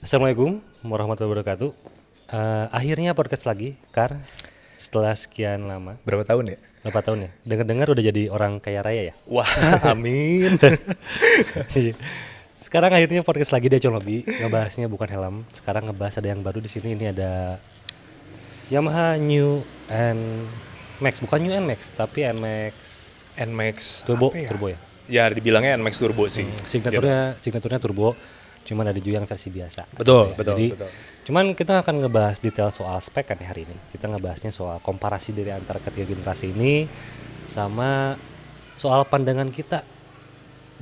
Assalamualaikum warahmatullahi wabarakatuh. Akhirnya podcast lagi, Kar. Setelah sekian lama, Berapa tahun ya? berapa tahun ya? Dengar-dengar udah jadi orang kaya raya ya. Wah, amin. Sekarang akhirnya podcast lagi deh, Colobi. Ngebahasnya bukan helm. Sekarang ngebahas ada yang baru di sini. Ini ada Yamaha New N Max, bukan New N Max, tapi N Max NMAX Turbo, apa ya? Turbo ya. Ya dibilangnya NMAX Turbo sih. Signaturnya turbo. Cuman ada juga yang versi biasa. Betul, gitu ya. betul, Jadi, betul. cuman kita akan ngebahas detail soal spek kan ya hari ini. Kita ngebahasnya soal komparasi dari antara ketiga generasi ini sama soal pandangan kita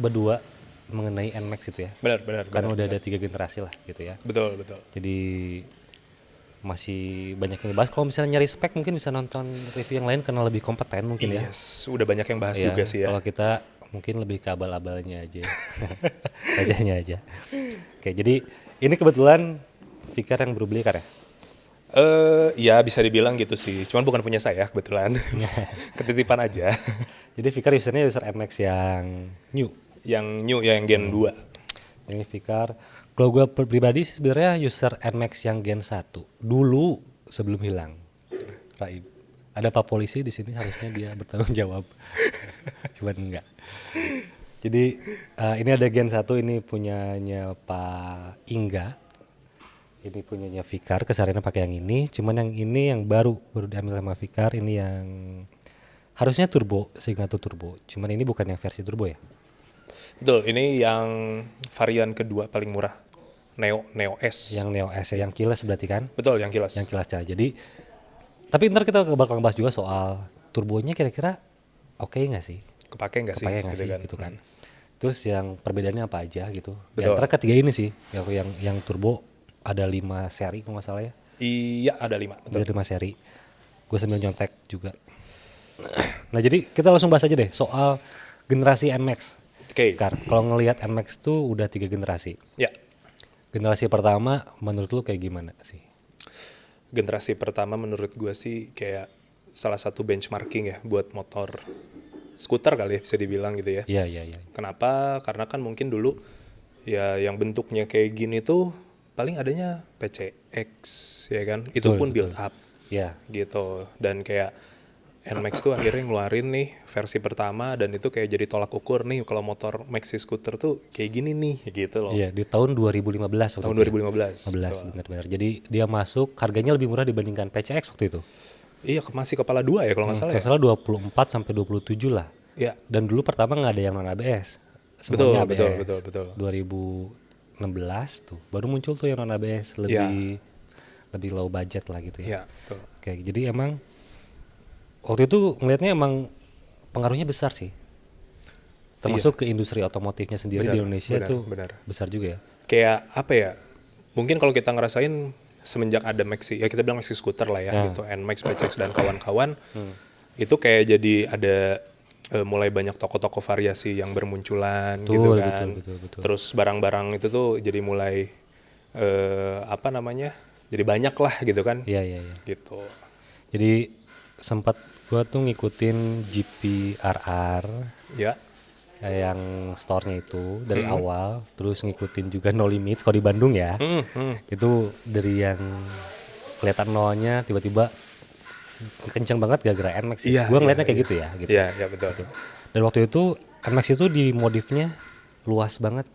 berdua mengenai NMAX itu ya. Benar. Karena udah ada 3 generasi lah gitu ya. Betul. Jadi masih banyak yang dibahas. Kalau misalnya nyari spek mungkin bisa nonton review yang lain karena lebih kompeten mungkin ya. Yes, udah banyak yang bahas Iya, juga sih ya. kalau kita mungkin lebih ke abal-abalnya aja. Rajanya aja. Oke, jadi ini kebetulan Fikar yang baru beli Kar ya? Ya bisa dibilang gitu sih. Cuman bukan punya saya kebetulan. Ketitipan aja. Jadi Fikar usernya user MX yang new. Yang new ya, yang Gen 2. Ini Fikar. Kalau gue pribadi sih sebenarnya user NMAX yang Gen 1. Dulu sebelum hilang. Raib. Ada Pak Polisi di sini harusnya dia bertanggung jawab. Cuman enggak. Jadi ini ada Gen 1, ini punyanya Pak Ingga. Ini punyanya Fikar, kesehariannya pakai yang ini. Cuman yang ini yang baru diambil sama Fikar. Ini yang harusnya turbo, signature turbo. Cuman ini bukan yang versi turbo ya. Betul, ini yang varian kedua paling murah. Neo S. Yang Neo S ya, yang keyless berarti kan? Betul, yang kilas. Yang keyless cara. Jadi, tapi ntar kita bakal bahas juga soal turbonya kira-kira oke nggak sih? Kepake nggak sih? Kepake nggak sih gitu kan? Terus yang perbedaannya apa aja gitu? Di Betul. antara ketiga ini sih, yang turbo ada 5 seri kalau nggak salah ya. Iya, ada 5. Betul. Ada 5 seri. Gue sambil nyontek juga. Nah jadi kita langsung bahas aja deh soal generasi NMAX. Oke. Kalau ngelihat NMAX tuh udah 3 generasi. Ya. Generasi pertama menurut lu kayak gimana sih? Generasi pertama menurut gue sih kayak salah satu benchmarking ya buat motor skuter kali ya bisa dibilang gitu ya. Iya. Kenapa? Karena kan mungkin dulu ya yang bentuknya kayak gini tuh paling adanya PCX ya kan. Itu pun build up Iya. gitu. Dan kayak NMAX tuh akhirnya ngeluarin nih versi pertama dan itu kayak jadi tolak ukur nih kalau motor maxi scooter tuh kayak gini nih gitu loh. Iya, di tahun 2015 waktu Tahun itu. 2015. 15 benar-benar. Jadi dia masuk harganya lebih murah dibandingkan PCX waktu itu. Iya, masih kepala 2 ya kalau nggak salah Kalau ya. salah 24 sampai 27 lah. Iya. Dan dulu pertama nggak ada yang non ABS. Betul, Semuanya ABS. betul. 2016 tuh baru muncul tuh yang non ABS lebih low budget lah gitu ya. Iya, betul. Oke, jadi emang waktu itu ngelihatnya emang pengaruhnya besar sih. Termasuk ke industri otomotifnya sendiri di Indonesia tuh besar juga ya. Kayak apa ya? Mungkin kalau kita ngerasain semenjak ada maxi, ya kita bilang maxi scooter lah ya, gitu, NMAX, PCX dan kawan-kawan, itu kayak jadi ada mulai banyak toko-toko variasi yang bermunculan gitu kan. Betul. Terus barang-barang itu tuh jadi mulai apa namanya? Jadi banyak lah gitu kan. Iya. Gitu. Jadi sempat gua tuh ngikutin GPRR Ya. yang store-nya itu dari awal, terus ngikutin juga No Limits kalau di Bandung ya. Itu dari yang kelihatan nolnya tiba-tiba kenceng banget gara-gara NMAX. Iya, Gua ngeliatnya iya, kayak iya. gitu ya gitu. Iya, betul. Dan waktu itu NMAX itu di modifnya luas banget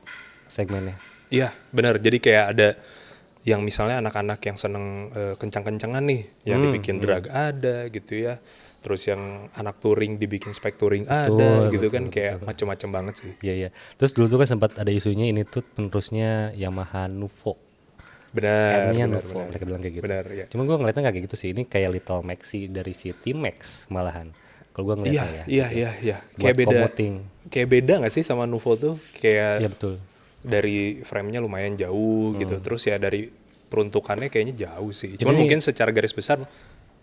segmennya. Iya, benar. Jadi kayak ada yang misalnya anak-anak yang seneng kencang-kencangan nih, yang dibikin drag ada gitu ya. Terus yang anak touring dibikin spek touring ada gitu kan, kayak macem-macem banget sih. Iya. Terus dulu tuh kan sempat ada isunya ini tuh penerusnya Yamaha Nuvo. Benar. M-nya Nuvo, mereka bilang kayak gitu. Benar, ya. Cuma gue ngeliatnya nggak kayak gitu sih. Ini kayak Little Maxi dari si T-Max malahan. Kalau gue ngeliatnya Iya. Buat commuting. Kayak beda nggak sih sama Nuvo tuh? Kayak Iya betul. dari frame-nya lumayan jauh gitu. Terus ya dari peruntukannya kayaknya jauh sih. Cuman mungkin secara garis besar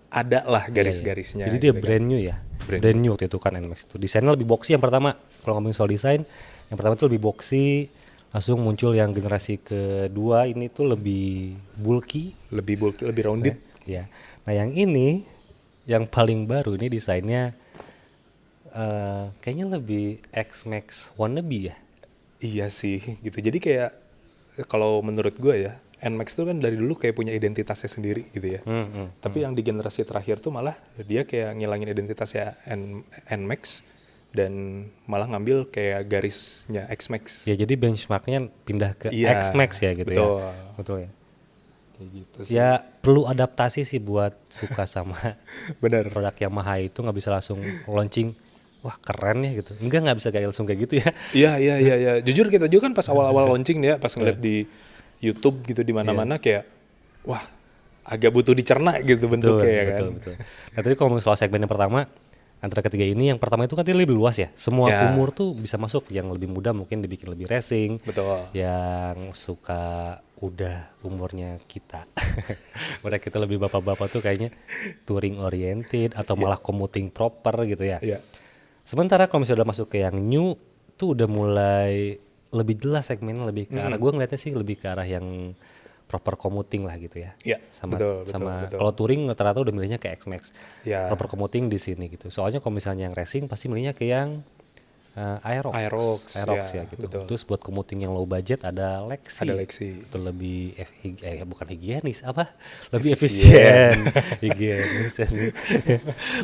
ada lah garis-garisnya. Jadi dia gitu kan. brand new ya. Brand new waktu itu kan NMAX itu. Desainnya lebih boxy yang pertama. Kalau ngomongin soal desain, yang pertama itu lebih boxy. Langsung muncul yang generasi kedua ini tuh lebih bulky, lebih rounded. Ya. Nah yang ini yang paling baru ini desainnya kayaknya lebih X-Max wannabe ya. Iya sih gitu. Jadi kayak kalau menurut gue ya NMAX tuh kan dari dulu kayak punya identitasnya sendiri gitu ya. Tapi yang di generasi terakhir tuh malah dia kayak ngilangin identitasnya NMAX dan malah ngambil kayak garisnya XMAX. Ya jadi benchmarknya pindah ke Iya, X-Max ya gitu betul. ya. Betul ya. Kayak gitu sih. Ya perlu adaptasi sih buat suka sama Bener. produk Yamaha itu, nggak bisa langsung launching. Wah keren ya gitu. Nggak bisa kayak langsung kayak gitu ya. Iya. Jujur kita juga kan pas awal-awal launching nih ya, pas ngeliat di YouTube gitu di mana-mana kayak wah agak butuh dicerna gitu bentuknya ya kan. Betul. Nah tadi kalau soal segmen yang pertama, antara ketiga ini, yang pertama itu kan dia lebih luas ya. Semua Ya. umur tuh bisa masuk. Yang lebih muda mungkin dibikin lebih racing. Betul. Yang suka udah umurnya kita. Udah kita lebih bapak-bapak tuh kayaknya touring oriented atau malah commuting proper gitu ya. Iya. Sementara kalau misalnya udah masuk ke yang new tuh udah mulai lebih jelas segmennya, lebih ke arah, gue ngeliatnya sih lebih ke arah yang proper commuting lah gitu ya. Iya, Sama betul. kalau touring rata-rata udah milihnya ke X-Max. Ya. Proper commuting di sini gitu. Soalnya kalau misalnya yang racing pasti milihnya ke yang Aerox ya gitu. betul. Terus buat commuting yang low budget ada Lexi. Ada Lexi. Itu lebih bukan higienis apa? Lebih efisien. Higienis.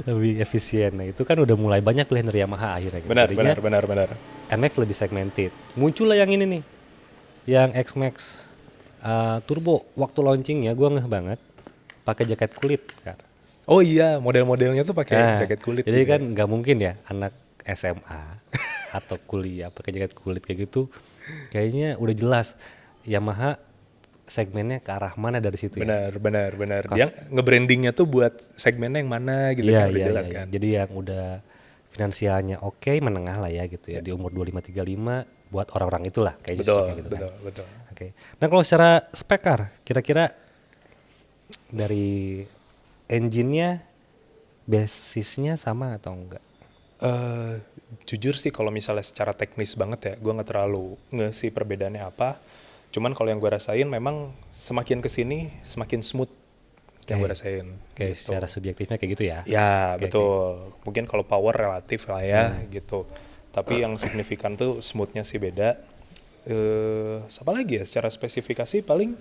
Lebih efisien. Nah, itu kan udah mulai banyak pilihan dari Yamaha akhirnya. Benar. NMAX lebih segmented. Muncullah yang ini nih. Yang X-Max Turbo. Waktu launching ya gue ngeh banget. Pakai jaket kulit kan. Oh iya, model-modelnya tuh pakai jaket kulit. Jadi gitu kan nggak mungkin ya anak SMA atau kuliah pakai jaket kulit kayak gitu. Kayaknya udah jelas Yamaha segmennya ke arah mana dari situ ya. Benar. Dia nge-brandingnya tuh buat segmennya yang mana gitu kan udah jelas kan. Jadi yang udah finansialnya oke, menengah lah ya gitu ya. Di umur 25-35 buat orang-orang itulah kayaknya cocoknya gitu kan. Betul. Oke. Nah kalau secara spekar kira-kira dari engine-nya basisnya sama atau enggak? Jujur sih kalau misalnya secara teknis banget ya, gue nggak terlalu nge-sih perbedaannya apa. Cuman kalau yang gue rasain memang semakin kesini semakin smooth yang gue rasain. Kayak gitu. secara subjektifnya kayak gitu ya? Ya betul. Mungkin kalau power relatif lah ya gitu. Tapi yang signifikan tuh smoothnya sih beda. Siapa lagi ya? Secara spesifikasi paling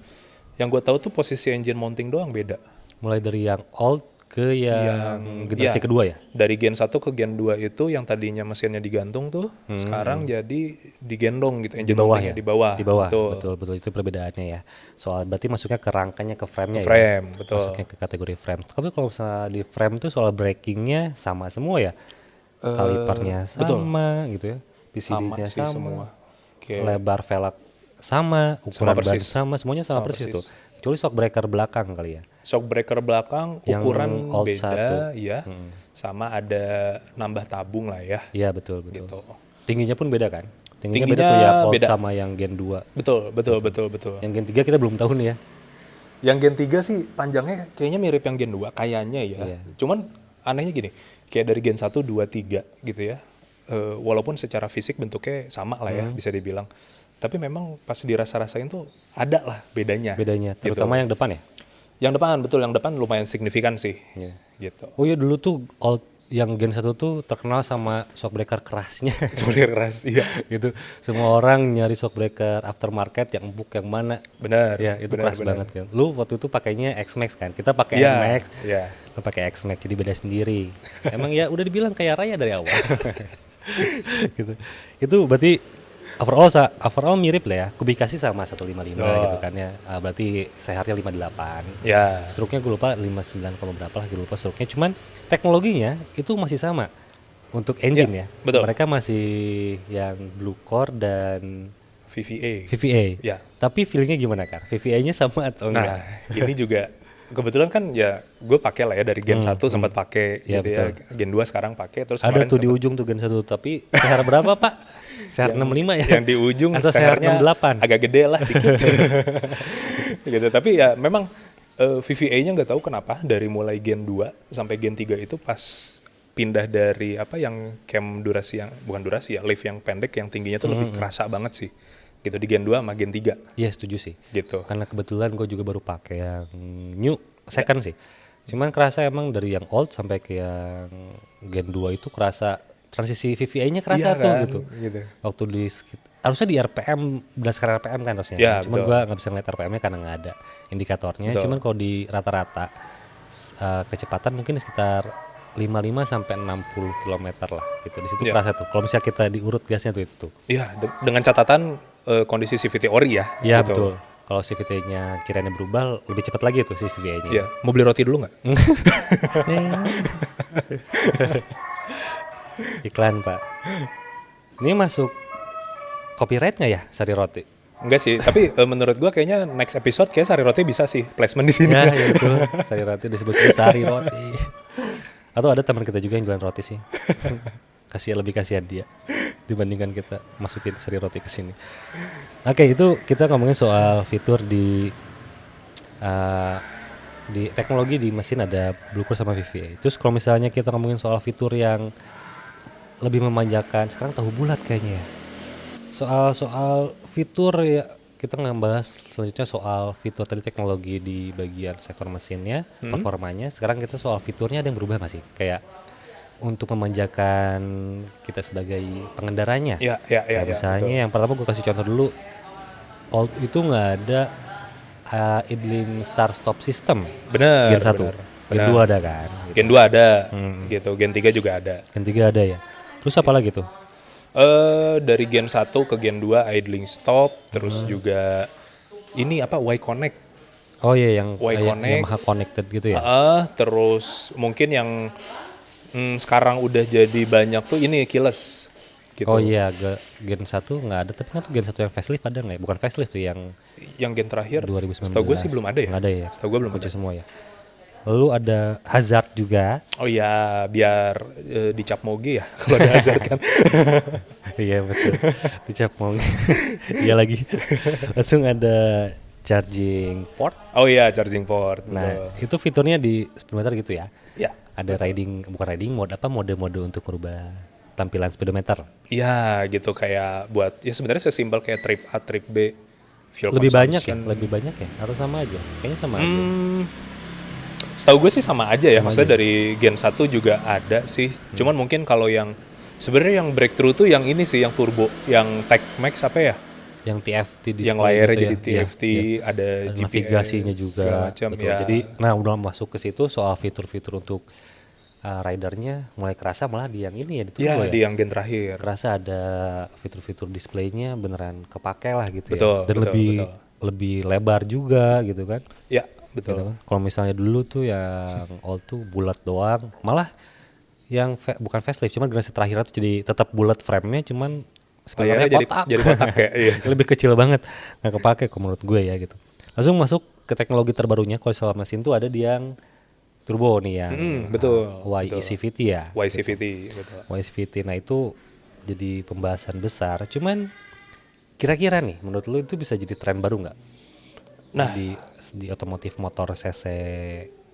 yang gue tahu tuh posisi engine mounting doang beda. Mulai dari yang old ke yang generasi ya, kedua ya? Dari Gen 1 ke Gen 2 itu yang tadinya mesinnya digantung tuh sekarang jadi digendong gitu, engine mountingnya ya? di bawah. Di bawah, betul itu perbedaannya ya. Soal berarti masuknya ke rangkanya, ke frame-nya ya? Frame, betul. Masuknya ke kategori frame. Tapi kalau misalnya di frame tuh soal breakingnya sama semua ya? Kalipernya sama gitu ya? PCD-nya sih semua. Lebar velg sama, ukuran ban persis. sama, semuanya sama persis tuh. Kecuali shock breaker belakang kali ya? Shock breaker belakang Yang ukuran old beda ya. Sama ada nambah tabung lah ya. Iya betul. Gitu. Tingginya pun beda kan? Tingginya Tingginya beda tuh ya old beda. sama yang Gen 2. Betul. Yang Gen 3 kita belum tahu nih ya. Yang Gen 3 sih panjangnya kayaknya mirip yang Gen 2 kayaknya ya. Iya. Cuman anehnya gini, kayak dari Gen 1, 2, 3 gitu ya. Walaupun secara fisik bentuknya sama lah ya bisa dibilang. Tapi memang pas dirasa-rasain tuh ada lah bedanya. Terutama yang depan ya? Yang depan, betul. Yang depan lumayan signifikan sih. Iya. Gitu. Oh iya dulu tuh old yang Gen 1 tuh terkenal sama shock breaker kerasnya. Sebenarnya keras, iya. Gitu. Semua orang nyari shock breaker aftermarket yang empuk yang mana. Benar. Ya itu benar, keras banget kan. Lu waktu itu pakainya X-Max kan? Kita pakai Iya, NMAX. iya. Lu pakai X-Max jadi beda sendiri. Emang ya udah dibilang kayak raya dari awal. Gitu. Itu berarti overall mirip lah ya. Kubikasi sama 155 gitu kan ya. Berarti sehatnya 58. Ya. Stroke-nya gue lupa 59, berapa lah gue lupa stroke-nya. Cuman teknologinya itu masih sama untuk engine ya. Betul. Mereka masih yang Blue Core dan VVA. Ya. Tapi feelingnya gimana Kak? VVA-nya sama atau enggak? Nah, ini juga kebetulan kan ya gue pakai lah ya dari Gen 1 sempat pakai Ya, gitu betul. ya. Gen 2 sekarang pakai terus Ada kemarin tuh di ujung tuh Gen 1 tapi seher berapa Pak? Seher 65 ya? yang di ujung atau seher sehernya 68? agak gede lah dikit. Gitu. Tapi ya memang VVA-nya nggak tahu kenapa dari mulai Gen 2 sampai Gen 3 itu pas pindah dari apa yang cam durasi yang bukan durasi ya, lift yang pendek yang tingginya tuh lebih kerasa banget sih. Gitu di Gen 2 sama Gen 3. Iya setuju sih. Gitu. Karena kebetulan gue juga baru pakai yang new second sih. Cuman kerasa emang dari yang old sampai ke yang Gen 2 itu kerasa transisi VVA-nya kerasa Iya tuh kan? gitu. Gitu. Waktu di harusnya di RPM berdasarkan RPM kan harusnya. Ya, Cuman betul. gua nggak bisa ngeliat RPM-nya karena nggak ada indikatornya. Betul. Cuman kalau di rata-rata kecepatan mungkin sekitar 55 sampai 60 km lah gitu. Di situ Ya. kerasa tuh. Kalau misalnya kita diurut gasnya tuh itu tuh. Iya, dengan catatan kondisi CVT ori ya. Iya gitu. betul. Kalau CVT-nya kiranya berubah lebih cepat lagi tuh CVT-nya. Iya, mau beli roti dulu nggak? Iklan Pak. Ini masuk copyright nggak ya Sari Roti? Enggak sih, tapi menurut gua kayaknya next episode kayak Sari Roti bisa sih placement di sini. Ya, ya betul. Sari Roti disebut Sari Roti. Atau ada teman kita juga yang jualan roti sih. Lebih kasihan dia dibandingkan kita masukin Sari Roti ke sini. Oke, itu kita ngomongin soal fitur di teknologi di mesin ada Blue Cross sama VVA. Terus kalau misalnya kita ngomongin soal fitur yang lebih memanjakan, sekarang tahu bulat kayaknya ya. Soal fitur ya kita ngebahas selanjutnya soal fitur tadi teknologi di bagian sektor mesinnya, performanya. Sekarang kita soal fiturnya ada yang berubah nggak sih? Kayak untuk memanjakan kita sebagai pengendaranya. Iya, Kayak misalnya yang pertama gue kasih contoh dulu, old itu nggak ada idling start stop system. Bener. Gen 1, bener, Gen bener. 2 ada kan? Gitu. Gen 2 ada, gitu. Gen 3 juga ada. Gen 3 ada ya. Terus apa lagi tuh? Dari Gen 1 ke Gen 2 idling stop, terus juga ini apa Y-Connect. Oh iya yang Y-Connect. Yamaha connected gitu ya. Terus mungkin yang sekarang udah jadi banyak tuh ini keyless. Gitu. Oh iya, Gen 1 nggak ada, tapi kan tuh Gen 1 yang facelift ada nggak ya? Bukan facelift tuh yang Yang gen terakhir 2019. setahu gue sih belum ada ya. Nggak ada ya? Setahu gue belum Kunci ada. semua ya. Lalu ada hazard juga. Oh iya, biar dicap moge ya kalau ada hazard kan. Iya betul. Dicap mau. Iya lagi. Langsung ada charging port. Oh iya, charging port. Nah, betul. itu fiturnya di speedometer gitu ya. Ya. Ada bukan riding mode, mode-mode untuk merubah tampilan speedometer. Iya, gitu kayak buat ya sebenarnya sesimpel kayak trip A, trip B. Fuel Lebih banyak ya, consumption. lebih banyak ya. Harus sama aja. Kayaknya sama aja. Setahu gue sih sama aja ya, maksudnya dari Gen 1 juga ada sih. Cuman mungkin kalau yang sebenarnya yang breakthrough tuh yang ini sih, yang turbo, yang Tech Max apa ya? Yang TFT display Yang layarnya gitu jadi ya. TFT, Iya. ada GPS, Navigasinya juga. segala macam Betul. ya. Jadi, nah udah masuk ke situ soal fitur-fitur untuk ridernya mulai kerasa malah di yang ini ya di ya, turbo ya. di yang gen terakhir. Kerasa ada fitur-fitur displaynya beneran kepake lah gitu Betul, ya. Dan betul, lebih betul. lebih lebar juga gitu kan. Ya, Gitu betul. kan. Kalau misalnya dulu tuh yang old tuh bulat doang, malah yang bukan facelift, cuman generasi terakhir tuh jadi tetap bulat frame-nya, cuman Layarnya sebenarnya kotak. jadi kotak ya. Iya. Lebih kecil banget, nggak kepake kalau menurut gue ya gitu. Langsung masuk ke teknologi terbarunya kalau soal mesin tuh ada di yang turbo nih yang betul, YCVT ya. YCVT, betul. YCVT, nah itu jadi pembahasan besar. Cuman kira-kira nih, menurut lu itu bisa jadi tren baru nggak? Nah, di otomotif motor cc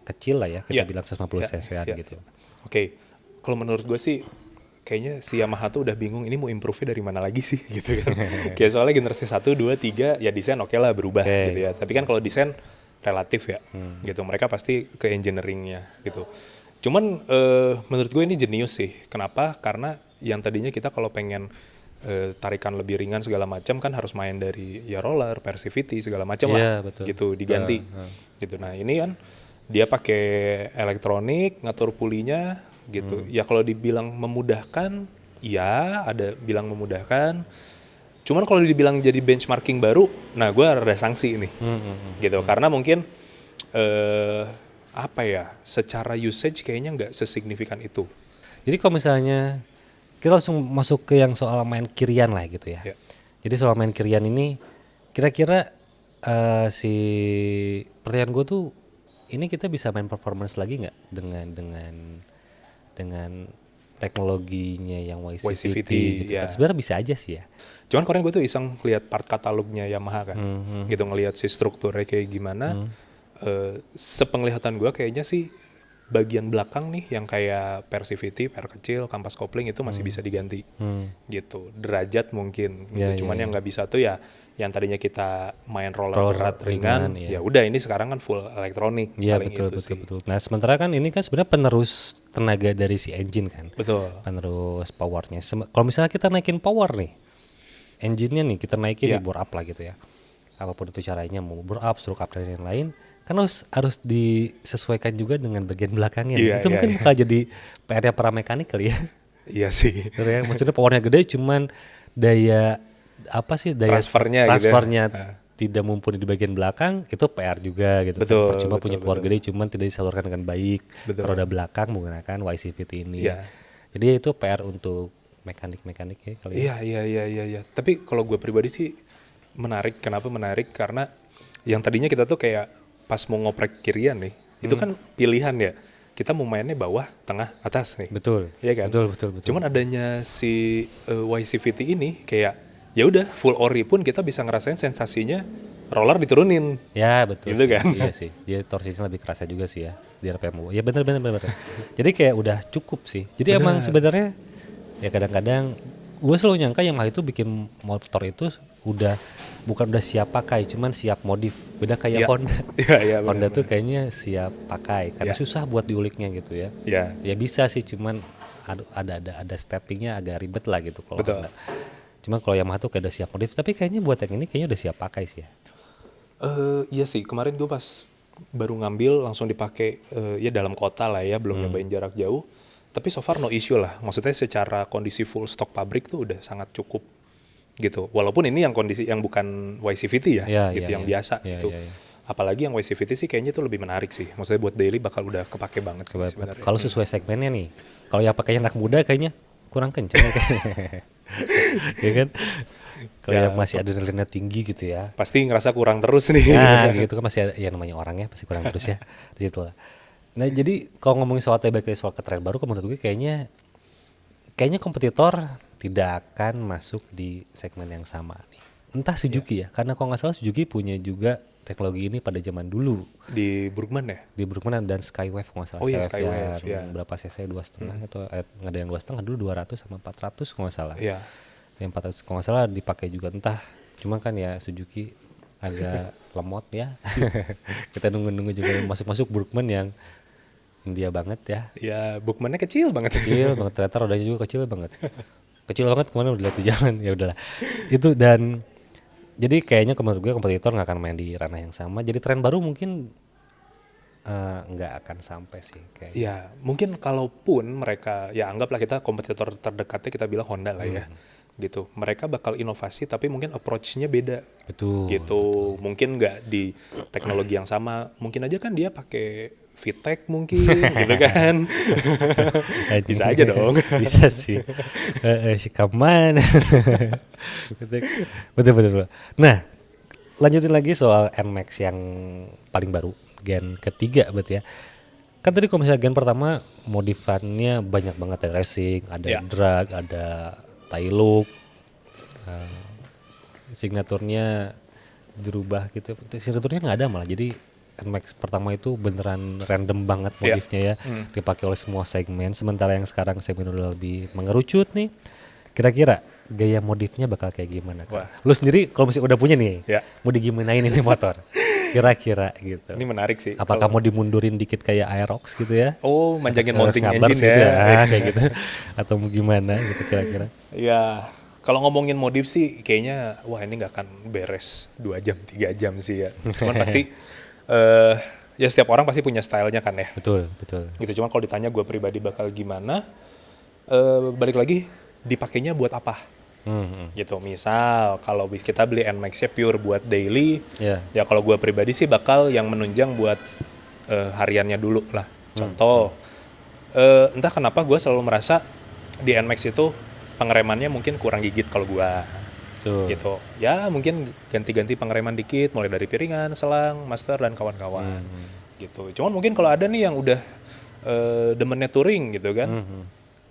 kecil lah ya, kita Iya. bilang 150 cc-an Iya, gitu. iya. Oke, kalau menurut gue sih kayaknya si Yamaha tuh udah bingung ini mau improve-nya dari mana lagi sih gitu kan. Kayak soalnya generasi 1, 2, 3 ya desain oke lah berubah Oke. gitu ya. Tapi kan kalau desain relatif ya gitu. Mereka pasti ke engineering-nya gitu. Cuman menurut gue ini jenius sih. Kenapa? Karena yang tadinya kita kalau pengen tarikan lebih ringan segala macam kan harus main dari ya roller, Persivity segala macam Iya, lah betul. gitu diganti gitu. Nah ini kan dia pakai elektronik ngatur pulinya gitu. Ya kalau dibilang memudahkan, ya ada bilang memudahkan. Cuman kalau dibilang jadi benchmarking baru, nah gue ada sanksi ini gitu. Karena mungkin apa ya, secara usage kayaknya nggak sesignifikan itu. Jadi kalau misalnya kita langsung masuk ke yang soal main kirian lah gitu ya. Ya. Jadi soal main kirian ini kira-kira si pertanyaan gue tuh ini kita bisa main performance lagi nggak dengan teknologinya yang YCVT gitu ya. kan. Sebenarnya bisa aja sih ya. Cuman kemarin gue tuh iseng lihat part katalognya Yamaha kan, gitu ngelihat si strukturnya kayak gimana. Sepenglihatan gue kayaknya sih bagian belakang nih yang kayak Persivity, per kecil, kampas kopling itu masih bisa diganti, gitu. Derajat mungkin, gitu. Ya, Cuman ya, yang nggak bisa tuh ya, yang tadinya kita main roller Roller berat ringan, ringan, ya udah ini sekarang kan full elektronik, Iya paling betul itu betul sih. betul. Nah sementara kan ini kan sebenarnya penerus tenaga dari si engine kan, Betul. penerus powernya. Kalau misalnya kita naikin power nih, engine-nya nih kita naikin Iya. di bore up lah gitu ya. Apapun itu caranya, mau bore up, stroke up dan yang lain, kan harus disesuaikan juga dengan bagian belakangnya. Iya, Itu iya, mungkin iya. bakal jadi PR-nya para mekanik kali ya. Iya sih. Gitu ya. Maksudnya powernya gede, cuman daya Transfernya gitu ya. transfernya Ah. tidak mumpuni di bagian belakang, itu PR juga gitu. Betul, Percuma betul, punya power betul. gede, cuman tidak disalurkan dengan baik Betul. ke roda belakang menggunakan YCVT ini. Iya. Jadi itu PR untuk mekanik-mekanik ya kali ya. Iya. Tapi kalau gue pribadi sih menarik. Kenapa menarik? Karena yang tadinya kita tuh kayak pas mau ngoprek kirian nih, itu kan pilihan ya. Kita mau mainnya bawah, tengah, atas nih. Betul. Iya kan? Betul. Cuman adanya si YCVT ini kayak ya udah full ori pun kita bisa ngerasain sensasinya roller diturunin. Ya betul Gitu sih. kan? Iya sih. Dia torsinya lebih kerasa juga sih ya di RPM. Ya benar. Jadi kayak udah cukup sih. Jadi emang sebenarnya ya kadang-kadang gue selalu nyangka Yamaha itu bikin motor itu bukan udah siap pakai, cuman siap modif. Beda kayak Iya. Honda. Iya, Honda benar. tuh kayaknya siap pakai karena Iya. susah buat diuliknya gitu ya. Iya. Ya bisa sih, cuman ada steppingnya agak ribet lah gitu kalau Betul. Honda. Cuman kalau Yamaha tuh kayak udah siap modif, tapi kayaknya buat yang ini kayaknya udah siap pakai sih ya. Iya sih, kemarin gue pas baru ngambil langsung dipakai ya dalam kota lah ya, belum nyobain jarak jauh. Tapi so far no issue lah. Maksudnya secara kondisi full stock pabrik tuh udah sangat cukup gitu. Walaupun ini yang kondisi yang bukan YCVT ya, Iya, gitu iya, yang iya. biasa Iya, gitu. iya, iya. Apalagi yang YCVT sih kayaknya tuh lebih menarik sih. Maksudnya buat daily bakal udah kepake banget sih sebenarnya. Kalau sesuai segmennya nih, kalau yang pakainya anak muda kayaknya kurang kenceng ya kayaknya. Ya kan? Kalau Ya, yang masih adrenalinnya tinggi gitu ya. Pasti ngerasa kurang terus nih. Nah, gitu kan masih ada ya namanya orang ya pasti kurang terus ya di situ lah. Nah, jadi kalau ngomongin soal balik soal ke tren baru, menurut gue kayaknya kompetitor tidak akan masuk di segmen yang sama nih. Entah Suzuki ya, karena kalau nggak salah Suzuki punya juga teknologi ini pada zaman dulu Di Burgman ya? di Brugman dan Skywave kalau nggak salah. Oh iya, Skywave Skywave, ya. yang berapa cc 2,5 atau nggak ada yang 2,5 dulu 200 sama 400 kalau nggak salah. Iya. Yang 400 kalau nggak salah dipakai juga entah. Cuma kan ya Suzuki agak lemot ya. Kita nunggu juga masuk Brugman yang India banget ya. Ya, Burgmannya kecil banget. Kecil banget, ternyata rodanya juga kecil banget. Kecil banget kemana udah lihat di jalan, ya udahlah. Itu dan jadi kayaknya menurut gue kompetitor nggak akan main di ranah yang sama. Jadi tren baru mungkin nggak akan sampai sih kayaknya. Ya, mungkin kalaupun mereka, ya anggaplah kita kompetitor terdekatnya kita bilang Honda lah ya. Gitu. Mereka bakal inovasi tapi mungkin approach-nya beda. Betul. Gitu. Mungkin nggak di teknologi yang sama. Mungkin aja kan dia pakai VTEC mungkin gitu kan. Bisa aja dong. Bisa sih. Si Kaman. Betul. Nah, lanjutin lagi soal NMAX yang paling baru, gen ketiga berarti ya. Kan tadi kalau misalnya gen pertama modifannya banyak banget, ada racing, ada Ya. drag, ada tail look, signaturnya dirubah gitu. Signaturnya nggak ada malah. Jadi NMAX pertama itu beneran random banget Ya. modifnya ya, dipakai oleh semua segmen. Sementara yang sekarang segmen udah lebih mengerucut nih. Kira-kira gaya modifnya bakal kayak gimana? Kak? Wah. Lu sendiri kalau misalnya udah punya nih, Ya. mau digimanain ini motor? Kira-kira gitu. Ini menarik sih. Apakah mau dimundurin dikit kayak Aerox gitu ya? Oh, manjangin mounting Scabbards engine gitu ya. kayak gitu. Atau mau gimana gitu kira-kira? Ya, kalau ngomongin modif sih kayaknya wah ini nggak akan beres 2 jam 3 jam sih ya. Cuman pasti ya setiap orang pasti punya stylenya kan ya. Betul. Gitu. Cuman kalau ditanya gue pribadi bakal gimana, balik lagi dipakainya buat apa? Gitu. Misal kalau kita beli NMAX-nya pure buat daily, Ya. ya kalau gue pribadi sih bakal yang menunjang buat hariannya dulu lah. Contoh, entah kenapa gue selalu merasa di NMAX itu pengeremannya mungkin kurang gigit kalau gue Tuh. gitu. Ya mungkin ganti-ganti pengereman dikit, mulai dari piringan, selang, master dan kawan-kawan gitu. Cuman mungkin kalau ada nih yang udah demennya touring gitu kan,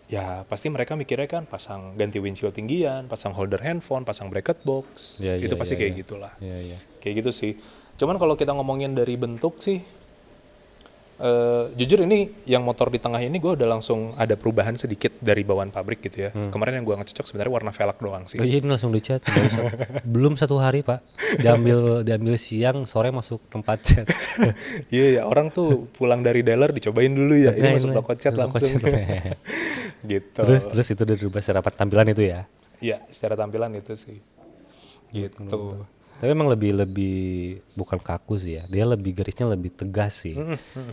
ya pasti mereka mikirnya kan pasang ganti windshield tinggian, pasang holder handphone, pasang bracket box, Ya, itu ya, pasti ya, kayak ya. gitulah. Iya. Kayak gitu sih. Cuman kalau kita ngomongin dari bentuk sih, jujur ini yang motor di tengah ini gue udah langsung ada perubahan sedikit dari bawaan pabrik gitu ya. Kemarin yang gue ngecocok sebenarnya warna velg doang sih. Oh iya, ini langsung dicat. Belum 1 hari Pak. Diambil siang, sore masuk tempat cat. Iya ya, orang tuh pulang dari dealer dicobain dulu ya. Ini masuk toko cat langsung. Gitu. Terus itu udah dirubah secara tampilan itu ya. Iya, secara tampilan itu sih. gitu. Tapi emang lebih bukan kaku sih ya. Dia lebih garisnya lebih tegas sih.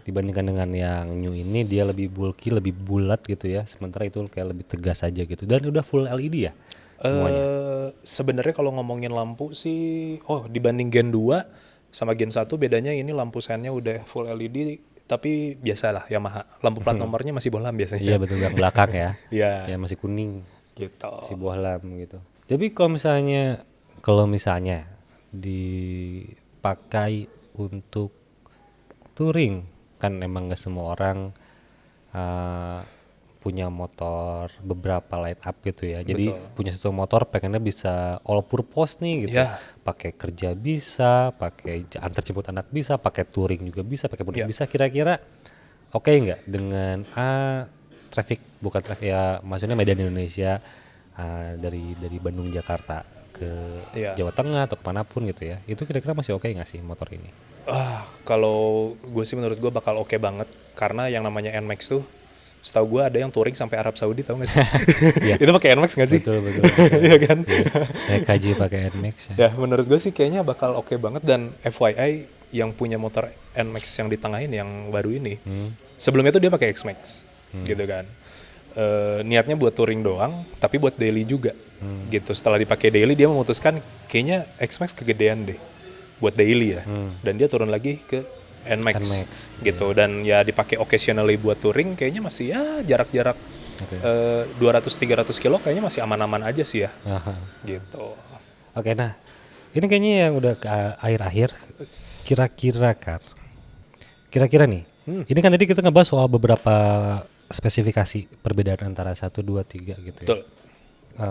Dibandingkan dengan yang new ini dia lebih bulky, lebih bulat gitu ya. Sementara itu kayak lebih tegas aja gitu. Dan udah full LED ya semuanya. Sebenarnya kalau ngomongin lampu sih, dibanding Gen 2 sama Gen 1 bedanya ini lampu sennya udah full LED, tapi biasalah Yamaha. Lampu plat nomornya masih bohlam Iya biasanya. betul, yang belakang ya. Iya, Ya masih kuning, gitu. masih bohlam gitu. Tapi kalau misalnya dipakai untuk touring, kan emang nggak semua orang uh, punya motor beberapa line up gitu ya. Jadi Betul. punya satu motor pengennya bisa all purpose nih gitu. Ya, Pakai kerja bisa, pakai antar jemput anak bisa, pakai touring juga bisa, pakai mudik ya. bisa. Kira-kira oke nggak dengan bukan traffic ya, maksudnya medan Indonesia, dari Bandung Jakarta ke Iya. Jawa Tengah atau kemanapun gitu ya. Itu kira-kira masih oke nggak sih motor ini? Kalau gue sih menurut gue bakal oke banget karena yang namanya NMAX tuh setahu gue ada yang touring sampai Arab Saudi, tahu nggak sih? Iya. Itu pakai NMAX nggak sih? Betul betul. Iya kan? Naik haji pakai NMAX ya. Ya menurut gue sih kayaknya bakal oke banget, dan FYI yang punya motor NMAX yang ditangahin yang baru ini, sebelumnya tuh dia pakai XMAX gitu kan. Niatnya buat touring doang, tapi buat daily juga gitu. Setelah dipakai daily dia memutuskan kayaknya XMAX kegedean deh buat daily ya, dan dia turun lagi ke NMAX, NMAX. gitu. Dan ya dipakai occasionally buat touring kayaknya masih ya jarak-jarak Oke. 200-300 kilo kayaknya masih aman-aman aja sih ya Aha. gitu. Oke, nah ini kayaknya yang udah ke akhir-akhir. Kira-kira nih, ini kan tadi kita ngebahas soal beberapa spesifikasi perbedaan antara 1, 2, 3 gitu ya. Betul.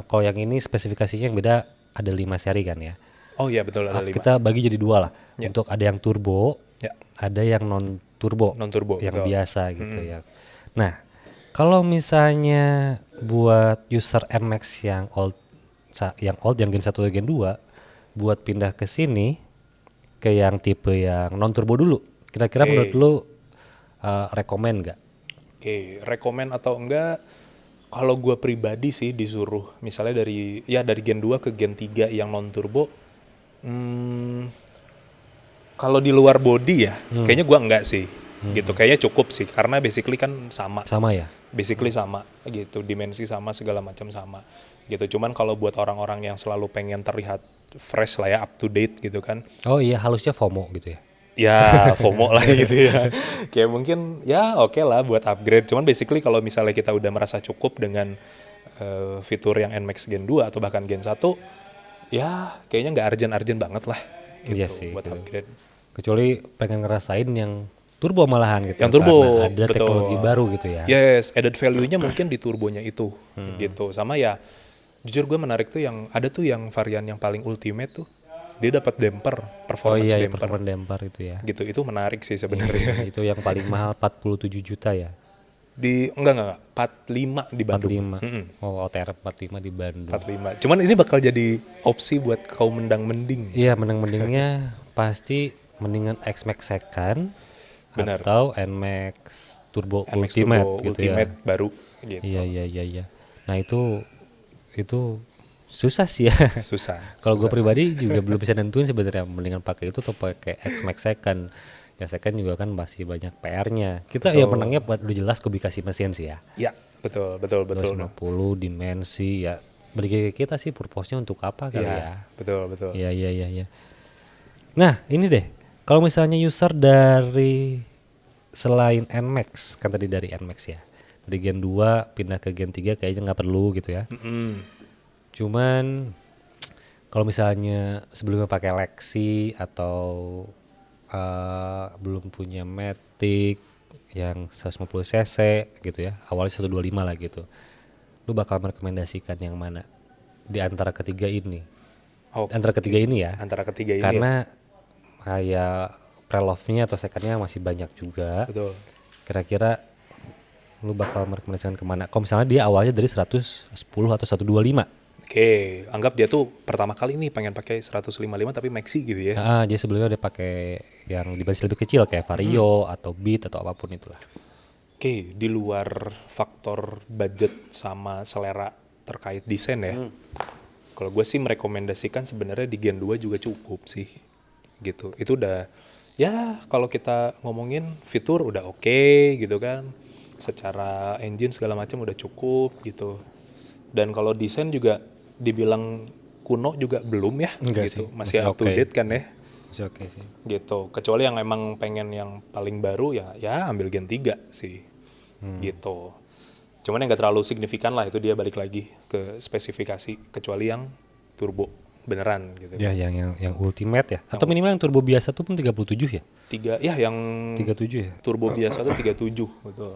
Kalau yang ini spesifikasinya yang beda ada 5 seri kan ya. Oh iya betul, ada 5. Kita bagi jadi 2 lah. Ya. Untuk ada yang turbo, Ya, ada yang non turbo, non turbo yang betul. biasa gitu ya. Nah, kalau misalnya buat user NMAX yang yang Gen 1 atau Gen 2 buat pindah ke sini ke yang tipe yang non turbo dulu. Kira-kira menurut lu rekomen nggak? Oke, rekomen atau enggak? Kalau gue pribadi sih disuruh misalnya dari Gen 2 ke Gen 3 yang non turbo, kalau di luar body ya kayaknya gue enggak sih. Gitu, kayaknya cukup sih karena basically kan sama. Sama ya? Basically sama gitu, dimensi sama, segala macam sama gitu. Cuman kalau buat orang-orang yang selalu pengen terlihat fresh lah ya, up to date gitu kan, Oh iya, halusnya FOMO gitu ya. ya FOMO lah gitu ya. Kayak mungkin ya oke lah buat upgrade. Cuman basically kalau misalnya kita udah merasa cukup dengan fitur yang NMAX Gen 2 atau bahkan Gen 1, ya kayaknya nggak urgent-urgent banget lah gitu Iya sih, buat gitu. upgrade. Kecuali pengen ngerasain yang turbo malahan gitu. Yang turbo, karena ada betul. teknologi baru gitu ya. Yes, added value-nya mungkin di turbonya itu gitu. Sama ya, jujur gue menarik tuh yang ada tuh yang varian yang paling ultimate tuh, dia dapat damper, Oh performance iya, damper performance damper itu ya. gitu. Itu menarik sih sebenarnya. Itu yang paling mahal 47 juta ya. Enggak, 45 di Bandung. 45. Oh, OTR 45 di Bandung. 45. Cuman ini bakal jadi opsi buat kaum mendang-mending. Iya, mending-mendingnya pasti mendingan X-Max Second Benar. atau NMAX Turbo NMAX Ultimate Turbo gitu Ultimate ya. baru gitu. Iya. Nah, itu susah sih ya. Susah. Kalau gue pribadi juga belum bisa nentuin sebenarnya mendingan pakai itu atau pakai X-Max Second. Ya Second juga kan masih banyak PR-nya. Kita ya menangnya udah jelas kubikasi mesin sih ya. Ya, betul. 250 dimensi ya. Bagi kita sih purpose-nya untuk apa kali ya. Betul. Iya. Nah, ini deh. Kalau misalnya user dari selain NMAX, kan tadi dari NMAX ya. Dari Gen 2 pindah ke Gen 3 kayaknya nggak perlu gitu ya. Cuman kalau misalnya sebelumnya pakai Lexi atau belum punya Matic yang 150 cc gitu ya, awalnya 125 lah gitu, lu bakal merekomendasikan yang mana di antara ketiga ini? Antara ketiga ini ya, Antara ketiga ini. karena kayak pre-love-nya atau second-nya masih banyak juga. Betul. Kira-kira lu bakal merekomendasikan kemana? Kalau misalnya dia awalnya dari 110 atau 125. Oke, anggap dia tuh pertama kali nih pengen pakai 155 tapi maxi gitu ya. Dia sebelumnya udah pakai yang dimensi lebih kecil kayak Vario atau Beat atau apapun itulah. Oke, di luar faktor budget sama selera terkait desain ya. Kalau gue sih merekomendasikan sebenarnya di Gen 2 juga cukup sih. Gitu. Itu udah ya kalau kita ngomongin fitur udah oke gitu kan. Secara engine segala macam udah cukup gitu. Dan kalau desain juga dibilang kuno juga belum ya Enggak gitu. sih, Masih masih up to oke. date kan ya. Masih oke sih. Gitu. Kecuali yang emang pengen yang paling baru ya ambil Gen 3 sih. Gitu. Cuman yang gak terlalu signifikan lah, itu dia balik lagi ke spesifikasi, kecuali yang turbo beneran gitu. Ya yang ultimate ya. Atau minimal yang turbo biasa tuh pun 37 ya? Yang 37 ya. turbo biasa tuh 37, betul.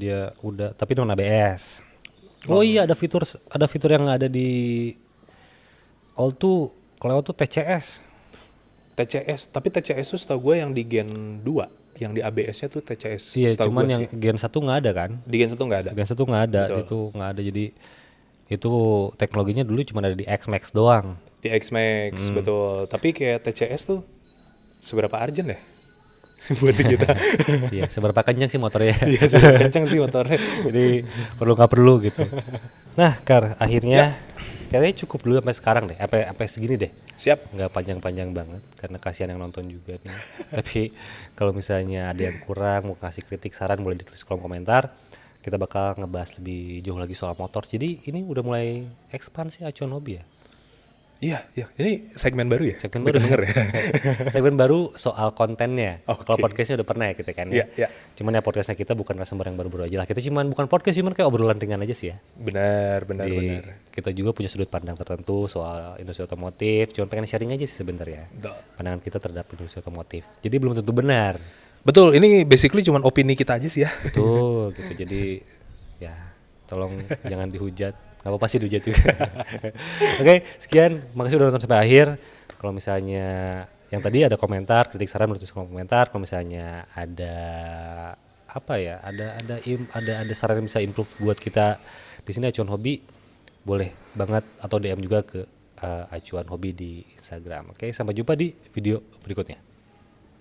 Dia udah tapi non ABS. Oh iya ada fitur yang ada di All tuh kalau tuh TCS. TCS, tapi TCS tuh setahu gue yang di Gen 2, yang di ABS-nya tuh TCS. Iya, setahu cuman gue yang sih. Gen 1 nggak ada kan? Di Gen 1 nggak ada. Gen 1 nggak ada, Betul. itu nggak ada. Jadi itu teknologinya dulu cuma ada di X-Max doang. Di X-Max, betul. Tapi kayak TCS tuh seberapa urgent ya? Buat kita. Iya, seberapa kencang sih motornya. Iya, seberapa kenceng sih motornya. Jadi perlu nggak perlu gitu. Nah, Kar, akhirnya kayaknya cukup dulu sampai sekarang deh. Sampai segini deh. Siap. Nggak panjang-panjang banget karena kasihan yang nonton juga nih. Tapi kalau misalnya ada yang kurang mau kasih kritik saran boleh ditulis kolom komentar. Kita bakal ngebahas lebih jauh lagi soal motor. Jadi ini udah mulai ekspansi Acuan Hobi ya. Iya. Ini segmen baru ya? Segmen baru. Denger ya? Segmen baru soal kontennya. Oke. Kalau podcastnya udah pernah ya kita kan ya. Iya. Cuman ya podcastnya kita bukan narasumber yang baru-baru aja lah. Kita cuman bukan podcast, cuman kayak obrolan ringan aja sih ya. Benar. Kita juga punya sudut pandang tertentu soal industri otomotif. Cuman pengen sharing aja sih sebenarnya. Betul. Pandangan kita terhadap industri otomotif. Jadi belum tentu benar. Betul, ini basically cuma opini kita aja sih ya. Betul gitu. Jadi ya tolong jangan dihujat. Gak apa-apa sih dihujat juga. Oke, sekian. Makasih udah nonton sampai akhir. Kalau misalnya yang tadi ada komentar, kritik saran boleh tulis kolom komentar. Kalau misalnya ada apa ya, ada saran yang bisa improve buat kita di sini Acuan Hobi, boleh banget atau DM juga ke Acuan Hobi di Instagram. Oke, sampai jumpa di video berikutnya.